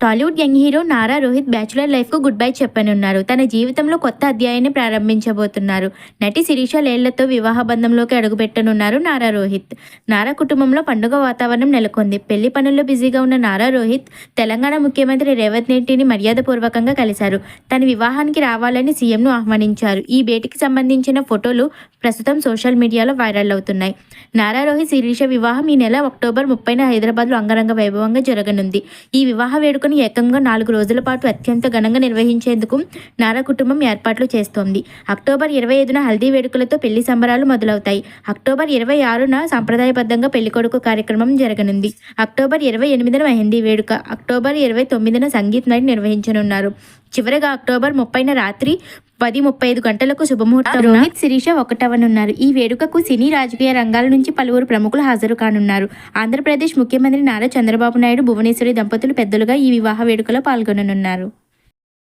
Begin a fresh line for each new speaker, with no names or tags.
Tollywood young hero Nara Rohit bachelor లైఫ్కు goodbye చెప్పనున్నారు. తన జీవితంలో కొత్త అధ్యాయాన్ని ప్రారంభించబోతున్నారు. నటి శిరీష లేళ్లతో వివాహ బంధంలోకి అడుగుపెట్టనున్నారు నారా రోహిత్. నారా కుటుంబంలో పండుగ వాతావరణం నెలకొంది. పెళ్లి పనుల్లో బిజీగా ఉన్న నారా రోహిత్ తెలంగాణ ముఖ్యమంత్రి రేవంత్ రెడ్డిని మర్యాదపూర్వకంగా కలిశారు. తన వివాహానికి రావాలని సీఎంను ఆహ్వానించారు. ఈ భేటీకి సంబంధించిన ఫోటోలు ప్రస్తుతం సోషల్ మీడియాలో వైరల్ అవుతున్నాయి. నారా రోహిత్ శిరీష వివాహం ఈ నెల అక్టోబర్ 30న హైదరాబాద్లో అంగరంగ వైభవంగా జరగనుంది. ఈ వివాహ వేడుకను ఏకంగా 4 రోజుల పాటు అత్యంత ఘనంగా నిర్వహించేందుకు నారా కుటుంబం ఏర్పాట్లు చేస్తోంది. అక్టోబర్ 25న హల్దీ వేడుకలతో పెళ్లి సంబరాలు మొదలవుతాయి. అక్టోబర్ 26న సాంప్రదాయబద్ధంగా పెళ్లికొడుకు కార్యక్రమం జరగనుంది. అక్టోబర్ 28న మెహందీ వేడుక, అక్టోబర్ 29న సంగీత్ నైట్ నిర్వహించనున్నారు. చివరగా అక్టోబర్ 30న రాత్రి 10:35 గంటలకు శుభముహూర్తం రోహిత్ శిరీష ఒకటవనున్నారు. ఈ వేడుకకు సినీ రాజకీయ రంగాల నుంచి పలువురు ప్రముఖులు హాజరు కానున్నారు. ఆంధ్రప్రదేశ్ ముఖ్యమంత్రి నారా చంద్రబాబు నాయుడు, భువనేశ్వరి దంపతులు పెద్దలుగా ఈ వివాహ వేడుకలో పాల్గొననున్నారు.